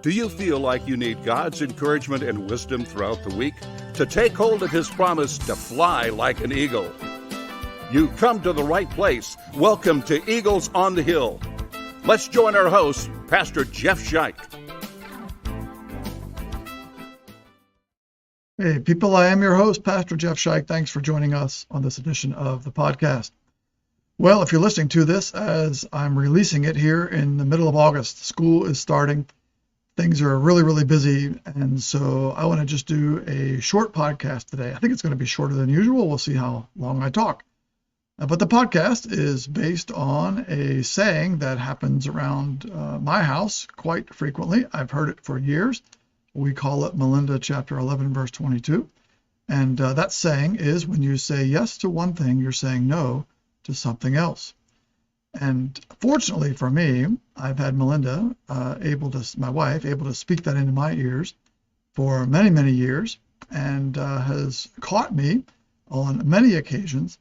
Do you feel like you need God's encouragement and wisdom throughout the week to take hold of His promise to fly like an eagle? You've come to the right place. Welcome to Eagles on the Hill. Let's join our host, Pastor Jeff Scheich. Hey, people, I am your host, Pastor Jeff Scheich. Thanks for joining us on this edition of the podcast. Well, if you're listening to this as I'm releasing it here in the middle of August, school is starting. Things are really, really busy, and so I want to just do a short podcast today. I think it's going to be shorter than usual. We'll see how long I talk. But the podcast is based on a saying that happens around my house quite frequently. I've heard it for years. We call it Melinda chapter 11, verse 22. And that saying is, when you say yes to one thing, you're saying no to something else. And fortunately for me, I've had Melinda, my wife, able to speak that into my ears for many, many years, and has caught me on many occasions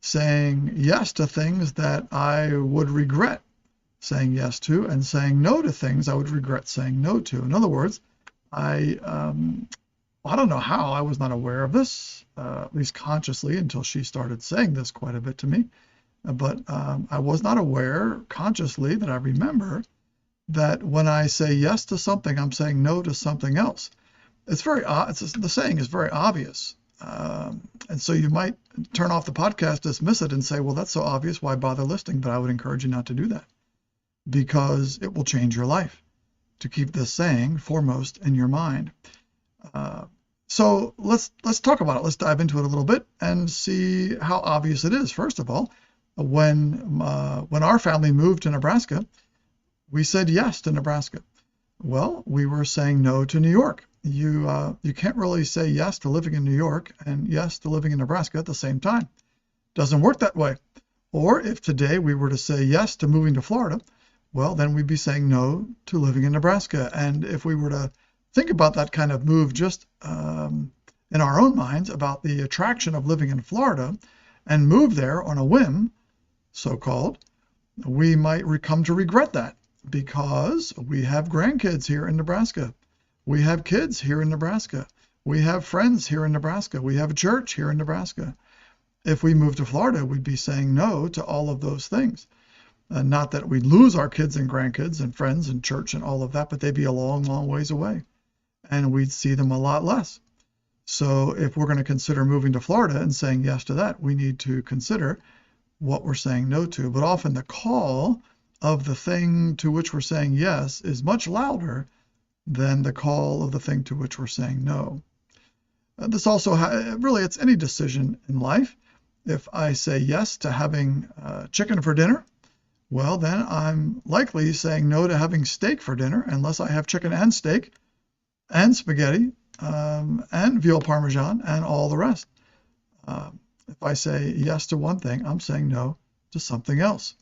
saying yes to things that I would regret saying yes to, and saying no to things I would regret saying no to. In other words, I don't know how I was not aware of this, at least consciously, until she started saying this quite a bit to me. But I was not aware consciously that I remember that when I say yes to something, I'm saying no to something else. The saying is very obvious. And so you might turn off the podcast, dismiss it, and say, well, that's so obvious, why bother listening? But I would encourage you not to do that, because it will change your life to keep this saying foremost in your mind. So let's talk about it. Let's dive into it a little bit and see how obvious it is. First of all, when our family moved to Nebraska, we said yes to Nebraska. Well, we were saying no to New York. You can't really say yes to living in New York and yes to living in Nebraska at the same time. Doesn't work that way. Or if today we were to say yes to moving to Florida, well, then we'd be saying no to living in Nebraska. And if we were to think about that kind of move just in our own minds about the attraction of living in Florida and move there on a whim, so-called, we might come to regret that, because we have grandkids here in Nebraska. We have kids here in Nebraska. We have friends here in Nebraska. We have a church here in Nebraska. If we moved to Florida, we'd be saying no to all of those things. Not that we'd lose our kids and grandkids and friends and church and all of that, but they'd be a long, long ways away, and we'd see them a lot less. So if we're going to consider moving to Florida and saying yes to that, we need to consider what we're saying no to. But often the call of the thing to which we're saying yes is much louder than the call of the thing to which we're saying no. This also, really, it's any decision in life. If I say yes to having chicken for dinner, well, then I'm likely saying no to having steak for dinner, unless I have chicken and steak and spaghetti and veal parmesan and all the rest. If I say yes to one thing, I'm saying no to something else.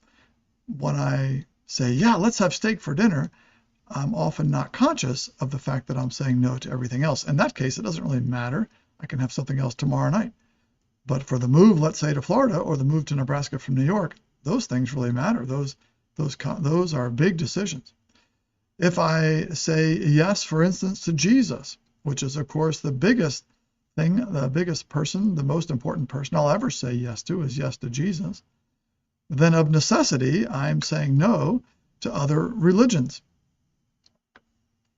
When I say, yeah, let's have steak for dinner, I'm often not conscious of the fact that I'm saying no to everything else. In that case, it doesn't really matter. I can have something else tomorrow night. But for the move, let's say, to Florida, or the move to Nebraska from New York, those things really matter. Those are big decisions. If I say yes, for instance, to Jesus, which is, of course, the biggest thing, the biggest person, the most important person I'll ever say yes to is yes to Jesus, then of necessity, I'm saying no to other religions.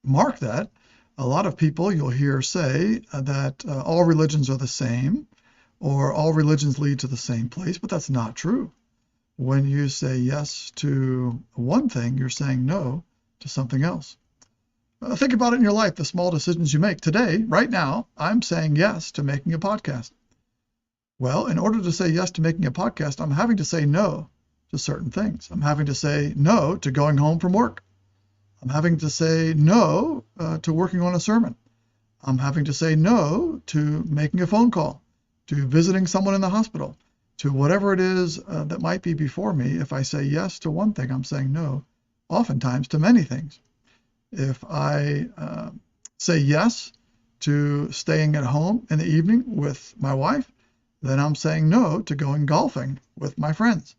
Mark that. A lot of people you'll hear say that all religions are the same, or all religions lead to the same place, but that's not true. When you say yes to one thing, you're saying no to something else. Think about it in your life, the small decisions you make. Today, right now, I'm saying yes to making a podcast. Well, in order to say yes to making a podcast, I'm having to say no to certain things. I'm having to say no to going home from work. I'm having to say no to working on a sermon. I'm having to say no to making a phone call, to visiting someone in the hospital, to whatever it is that might be before me. If I say yes to one thing, I'm saying no, oftentimes, to many things. If I say yes to staying at home in the evening with my wife, then I'm saying no to going golfing with my friends.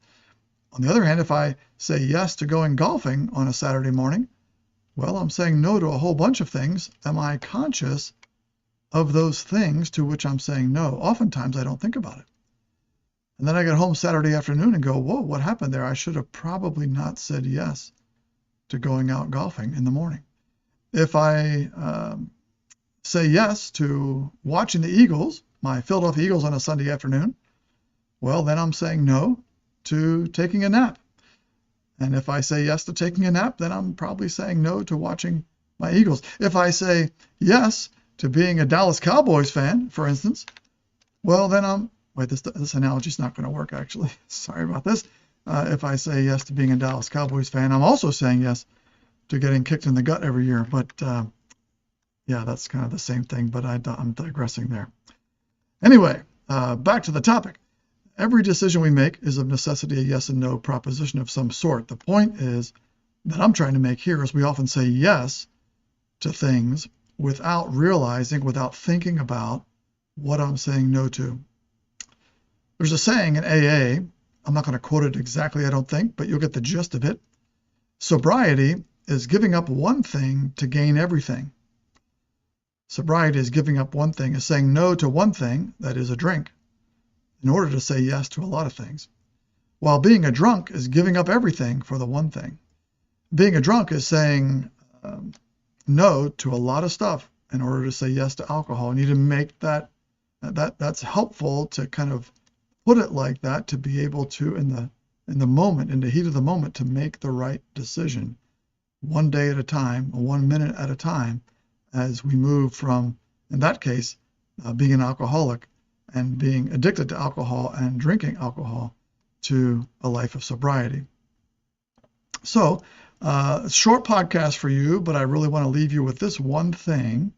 On the other hand, if I say yes to going golfing on a Saturday morning, Well, I'm saying no to a whole bunch of things. Am I conscious of those things to which I'm saying no? Oftentimes I don't think about it. And then I get home Saturday afternoon and go, whoa, what happened there? I should have probably not said yes to going out golfing in the morning. If I say yes to watching the Eagles, my Philadelphia Eagles on a Sunday afternoon, well, then I'm saying no to taking a nap. And if I say yes to taking a nap, then I'm probably saying no to watching my Eagles. If I say yes to being a Dallas Cowboys fan, for instance, well, then this analogy's not going to work, actually. Sorry about this. If I say yes to being a Dallas Cowboys fan, I'm also saying yes to getting kicked in the gut every year. But yeah, that's kind of the same thing, but I'm digressing there. Anyway, back to the topic. Every decision we make is of necessity a yes and no proposition of some sort. The point is that I'm trying to make here is we often say yes to things without realizing, without thinking about what I'm saying no to. There's a saying in AA, I'm not going to quote it exactly, I don't think, but you'll get the gist of it. Sobriety is giving up one thing to gain everything. Sobriety is giving up one thing, is saying no to one thing, that is a drink, in order to say yes to a lot of things. While being a drunk is giving up everything for the one thing. Being a drunk is saying no to a lot of stuff in order to say yes to alcohol. And you need to make that's helpful to kind of put it like that, to be able to, in the moment, in the heat of the moment, to make the right decision, one day at a time, 1 minute at a time, as we move from, in that case, being an alcoholic and being addicted to alcohol and drinking alcohol to a life of sobriety. So, short podcast for you, but I really want to leave you with this one thing.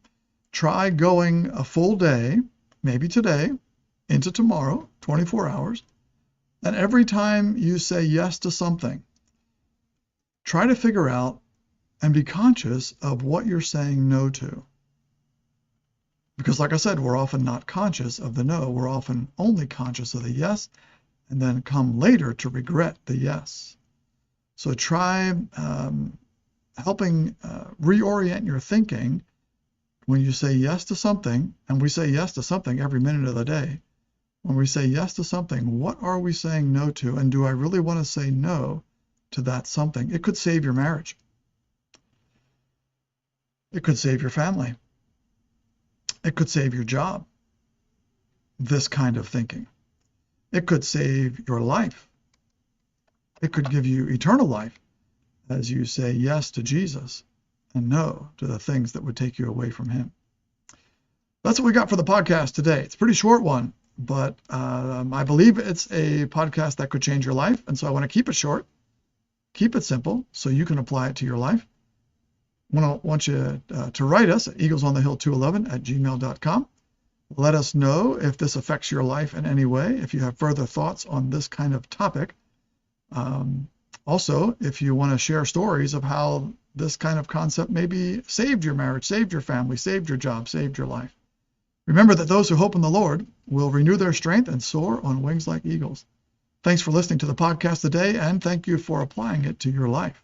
Try going a full day, maybe today, into tomorrow, 24 hours, and every time you say yes to something, try to figure out and be conscious of what you're saying no to. Because like I said, we're often not conscious of the no. We're often only conscious of the yes, and then come later to regret the yes. So try helping reorient your thinking when you say yes to something, and we say yes to something every minute of the day. When we say yes to something, what are we saying no to? And do I really want to say no to that something? It could save your marriage. It could save your family. It could save your job. This kind of thinking. It could save your life. It could give you eternal life as you say yes to Jesus and no to the things that would take you away from him. That's what we got for the podcast today. It's a pretty short one, but I believe it's a podcast that could change your life. And so I want to keep it short, keep it simple, so you can apply it to your life. I want you to write us at eaglesonthehill211@gmail.com. Let us know if this affects your life in any way, if you have further thoughts on this kind of topic. Also, if you want to share stories of how this kind of concept maybe saved your marriage, saved your family, saved your job, saved your life. Remember that those who hope in the Lord will renew their strength and soar on wings like eagles. Thanks for listening to the podcast today, and thank you for applying it to your life.